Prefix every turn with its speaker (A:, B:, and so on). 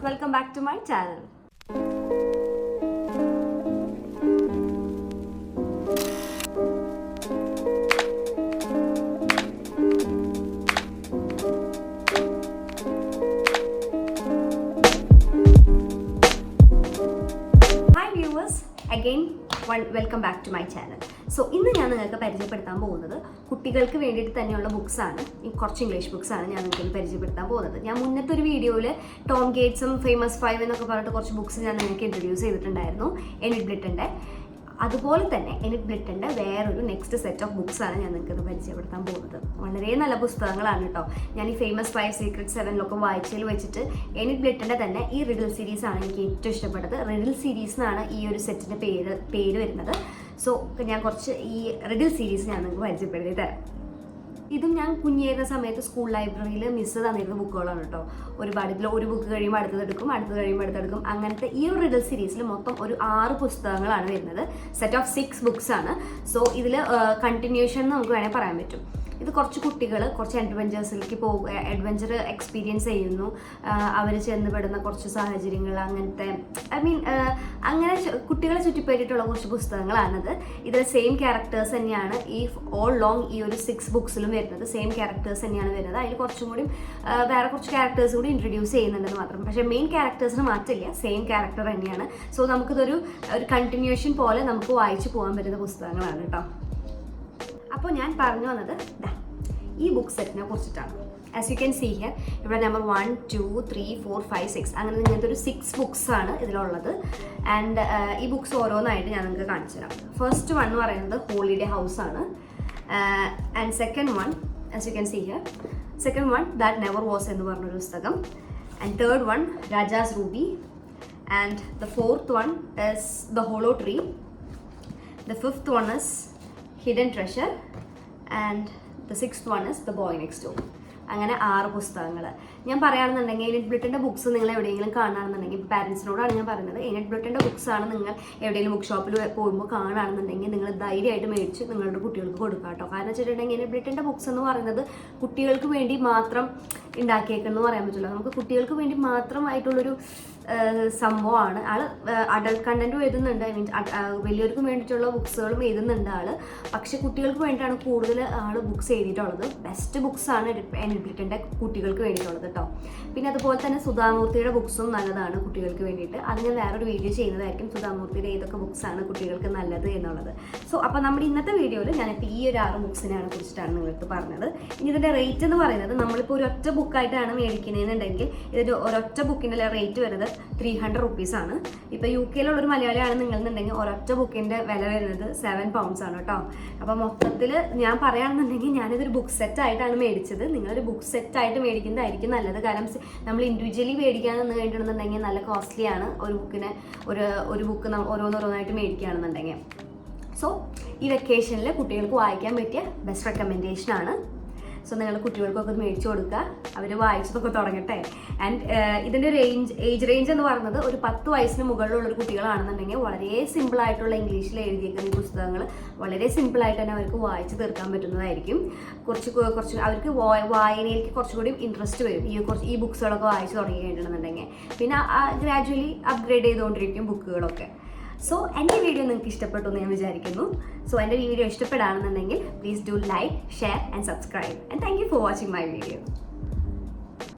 A: welcome back to my channel. Hi viewers, again welcome back to my channel. So ഇന്ന് ഞാൻ നിങ്ങൾക്ക് പരിചയപ്പെടുത്താൻ പോകുന്നത് കുട്ടികൾക്ക് വേണ്ടിയിട്ട് തന്നെയുള്ള ബുക്സാണ്. കുറച്ച് ഇംഗ്ലീഷ് ബുക്സാണ് ഞാൻ നിങ്ങൾക്ക് പരിചയപ്പെടുത്താൻ പോകുന്നത്. ഞാൻ മുന്നത്തെ ഒരു വീഡിയോയിൽ ടോം ഗേറ്റ്സും ഫേമസ് 5 എന്നൊക്കെ പറഞ്ഞിട്ട് കുറച്ച് ബുക്സ് ഞാൻ നിങ്ങൾക്ക് ഇൻട്രൊഡ്യൂസ് ചെയ്തിട്ടുണ്ടായിരുന്നു എനിറ്റ് ബ്ലിറ്റിൻ്റെ. അതുപോലെ തന്നെ എനിറ്റ് ബ്ലിറ്റിൻ്റെ വേറൊരു നെക്സ്റ്റ് സെറ്റ് ഓഫ് ബുക്സാണ് ഞാൻ നിങ്ങൾക്ക് പരിചയപ്പെടുത്താൻ പോകുന്നത്. വളരെ നല്ല പുസ്തകങ്ങളാണ് കേട്ടോ. ഞാൻ ഈ ഫേമസ് 5, സീക്രട്ട് 7 വായിച്ചതിൽ വെച്ചിട്ട് എനിറ്റ് ബ്ലിറ്റിൻ്റെ തന്നെ ഈ റിഡിൽ സീരീസാണ് എനിക്ക് ഏറ്റവും ഇഷ്ടപ്പെട്ടത്. റിഡിൽ സീരീസ് എന്നാണ് ഈ ഒരു സെറ്റിൻ്റെ പേര് വരുന്നത്. സോ ഞാൻ കുറച്ച് ഈ റിഡിൽ സീരീസ് ഞാൻ നിങ്ങൾക്ക് പരിചയപ്പെടുത്തി തരാം. ഇതും ഞാൻ കുഞ്ഞേറുന്ന സമയത്ത് സ്കൂൾ ലൈബ്രറിയിൽ മിസ് തന്നിരുന്ന ബുക്കുകളാണ് കേട്ടോ. ഒരുപാട് ഇതിൽ ഒരു ബുക്ക് കഴിയുമ്പോൾ അടുത്തതെടുക്കും, അടുത്തത് കഴിയുമ്പോൾ അടുത്തെടുക്കും. അങ്ങനത്തെ ഈ ഒരു റിഡിൽ സീരീസിൽ മൊത്തം ഒരു 6 പുസ്തകങ്ങളാണ് വരുന്നത്. സെറ്റ് ഓഫ് 6 ബുക്സ് ആണ്. സോ ഇതിൽ കണ്ടിന്യൂഷൻ എന്ന് നമുക്ക് വേണമെങ്കിൽ പറയാൻ പറ്റും. ഇത് കുറച്ച് കുട്ടികൾ കുറച്ച് അഡ്വഞ്ചേഴ്സിലേക്ക് അഡ്വഞ്ചർ എക്സ്പീരിയൻസ് ചെയ്യുന്നു. അവർ ചെന്നുപെടുന്ന കുറച്ച് സാഹചര്യങ്ങൾ, അങ്ങനത്തെ അങ്ങനെ കുട്ടികളെ ചുറ്റിപ്പറ്റിയിട്ടുള്ള കുറച്ച് പുസ്തകങ്ങളാണത്. ഇതിൽ സെയിം ക്യാരക്ടേഴ്സ് തന്നെയാണ് ഈ ഓൾ ലോങ് ഈ ഒരു 6 ബുക്സിലും വരുന്നത്. സെയിം ക്യാരക്ടേഴ്സ് തന്നെയാണ് വരുന്നത്. അതിൽ കുറച്ചും കൂടി വേറെ കുറച്ച് ക്യാരക്ടേഴ്സ് കൂടി ഇൻട്രൊഡ്യൂസ് ചെയ്യുന്നുണ്ടെന്ന് മാത്രം. പക്ഷേ മെയിൻ ക്യാരക്ടേഴ്സിന് മാറ്റില്ല, സെയിം ക്യാരക്ടർ തന്നെയാണ്. സോ നമുക്കിതൊരു കണ്ടിന്യൂഷൻ പോലെ നമുക്ക് വായിച്ചു പോകാൻ പറ്റുന്ന പുസ്തകങ്ങളാണ് കേട്ടോ. അപ്പോൾ ഞാൻ പറഞ്ഞു വന്നത് ഈ ബുക്ക് സെറ്റിനെ കുറിച്ചിട്ടാണ്. As you can see here, ഇവിടെ നമ്പർ 1, 2, 3, 4, 5, 6 അങ്ങനെ ഇങ്ങനത്തെ ഒരു 6 ബുക്സാണ് ഇതിലുള്ളത്. ആൻഡ് ഈ ബുക്സ് ഓരോന്നായിട്ട് ഞാൻ നിങ്ങൾക്ക് കാണിച്ചു തരാം. ഫസ്റ്റ് വൺ എന്ന് പറയുന്നത് ഹോളിഡേ ഹൗസ് ആണ്. And second one, as you can see here, second one that never was എന്ന് പറഞ്ഞൊരു പുസ്തകം. And third one rajah's ruby. And the fourth one is the hollow tree. The fifth one is hidden treasure. And the sixth one is the boy next door. അങ്ങനെ 6 പുസ്തകങ്ങൾ. ഞാൻ പറയുകയാണെന്നുണ്ടെങ്കിൽ എനിറ്റ് ബ്ലിറ്റിൻ്റെ books നിങ്ങൾ എവിടെയെങ്കിലും കാണുകയാണെന്നുണ്ടെങ്കിൽ, ഇപ്പോൾ പാരൻസിനോടാണ് ഞാൻ പറയുന്നത്, എനിറ്റ് ബ്ലിറ്റിൻ്റെ ബുക്സാണ് നിങ്ങൾ എവിടെയെങ്കിലും ബുക്ക് ഷോപ്പിൽ പോകുമ്പോൾ കാണുകയാണെന്നുണ്ടെങ്കിൽ നിങ്ങൾ ധൈര്യമായിട്ട് മേടിച്ച് നിങ്ങളുടെ കുട്ടികൾക്ക് കൊടുക്കുക കേട്ടോ. കാരണം വെച്ചിട്ടുണ്ടെങ്കിൽ എനിറ്റ് ബ്ലിറ്റിൻ്റെ ബുക്സ് എന്ന് പറയുന്നത് കുട്ടികൾക്ക് വേണ്ടി മാത്രം ഉണ്ടാക്കിയേക്കെന്ന് പറയാൻ പറ്റില്ല. നമുക്ക് കുട്ടികൾക്ക് വേണ്ടി മാത്രമായിട്ടുള്ളൊരു സംഭവമാണ്. ആൾ അഡൽട്ട് കണ്ടന്റും എഴുതുന്നുണ്ട്, വലിയവർക്കും വേണ്ടിയിട്ടുള്ള ബുക്സുകളും എഴുതുന്നുണ്ട് ആൾ. പക്ഷെ കുട്ടികൾക്ക് വേണ്ടിയിട്ടാണ് കൂടുതൽ ആൾ ബുക്സ് എഴുതിയിട്ടുള്ളത്. ബെസ്റ്റ് ബുക്സാണ് എനിറ്റ് ബ്ലിറ്റിൻ്റെ കുട്ടികൾക്ക് വേണ്ടിയിട്ടുള്ളത് കേട്ടോ. പിന്നെ അതുപോലെ തന്നെ സുധാമൂർത്തിയുടെ ബുക്സും നല്ലതാണ് കുട്ടികൾക്ക് വേണ്ടിയിട്ട്. അത് ഞാൻ വേറൊരു വീഡിയോ ചെയ്യുന്നതായിരിക്കും, സുധാമൂർത്തിയുടെ ഏതൊക്കെ ബുക്സാണ് കുട്ടികൾക്ക് നല്ലത് എന്നുള്ളത്. സോ അപ്പോൾ നമ്മുടെ ഇന്നത്തെ വീഡിയോയിൽ ഞാനിപ്പോൾ ഈ ഒരു 6 ബുക്സിനെയാണ് കുറിച്ചിട്ടാണ് നിങ്ങൾക്ക് പറഞ്ഞത്. ഇനി ഇതിൻ്റെ റേറ്റ് എന്ന് പറയുന്നത്, നമ്മളിപ്പോൾ ഒരു ഒറ്റ ബുക്കായിട്ടാണ് മേടിക്കുന്നതെന്നുണ്ടെങ്കിൽ ഇതിൻ്റെ ഒരൊറ്റ ബുക്കിൻ്റെ റേറ്റ് വരുന്നത് 300 റുപ്പീസാണ്. ഇപ്പോൾ UK ഒരു മലയാളിയാണ് നിങ്ങളെന്നുണ്ടെങ്കിൽ ഒരൊറ്റ ബുക്കിൻ്റെ വില വരുന്നത് 7 പൗണ്ട്സ് ആണ് കേട്ടോ. അപ്പോൾ മൊത്തത്തിൽ ഞാൻ പറയുകയാണെന്നുണ്ടെങ്കിൽ ഞാനിതൊരു ബുക്ക് സെറ്റായിട്ടാണ് മേടിച്ചത്. നിങ്ങളൊരു ബുക്ക് സെറ്റായിട്ട് മേടിക്കുന്നതായിരിക്കും നല്ലത്. കാരണം നമ്മൾ ഇൻഡിവിജ്വലി മേടിക്കാമെന്ന് വേണ്ടിയിട്ടുണ്ടെന്നുണ്ടെങ്കിൽ നല്ല കോസ്റ്റ്ലിയാണ് ഒരു ബുക്കിന്. ഒരു ബുക്ക് ഓരോന്നോരോന്നായിട്ട് മേടിക്കുകയാണെന്നുണ്ടെങ്കിൽ. സോ ഈ വെക്കേഷനിൽ കുട്ടികൾക്ക് വായിക്കാൻ പറ്റിയ ബെസ്റ്റ് റെക്കമെൻഡേഷനാണ്. സോ നിങ്ങൾ കുട്ടികൾക്കൊക്കെ മേടിച്ചു കൊടുക്കുക, അവർ വായിച്ചതൊക്കെ തുടങ്ങട്ടെ. ആൻഡ് ഇതിൻ്റെ ഏജ് റേഞ്ച് എന്ന് പറയുന്നത് ഒരു 10 വയസ്സിന് മുകളിലുള്ളൊരു കുട്ടികളാണെന്നുണ്ടെങ്കിൽ വളരെ സിമ്പിളായിട്ടുള്ള ഇംഗ്ലീഷിൽ എഴുതിയിരിക്കുന്ന ഈ പുസ്തകങ്ങൾ വളരെ സിമ്പിളായിട്ട് തന്നെ അവർക്ക് വായിച്ച് തീർക്കാൻ പറ്റുന്നതായിരിക്കും. കുറച്ച് അവർക്ക് വായനയിലേക്ക് കുറച്ചുകൂടി ഇൻട്രസ്റ്റ് വരും ഈ ബുക്സുകളൊക്കെ വായിച്ച് തുടങ്ങി കഴിഞ്ഞിട്ടുണ്ടെന്നുണ്ടെങ്കിൽ. പിന്നെ ഗ്രാജുവലി അപ്ഗ്രേഡ് ചെയ്തുകൊണ്ടിരിക്കും ബുക്കുകളൊക്കെ. സോ എൻ്റെ വീഡിയോ നിങ്ങൾക്ക് ഇഷ്ടപ്പെട്ടു എന്ന് ഞാൻ വിചാരിക്കുന്നു. സോ എൻ്റെ വീഡിയോ ഇഷ്ടപ്പെടുകയാണെന്നുണ്ടെങ്കിൽ please do like, share and subscribe. And thank you for watching my video.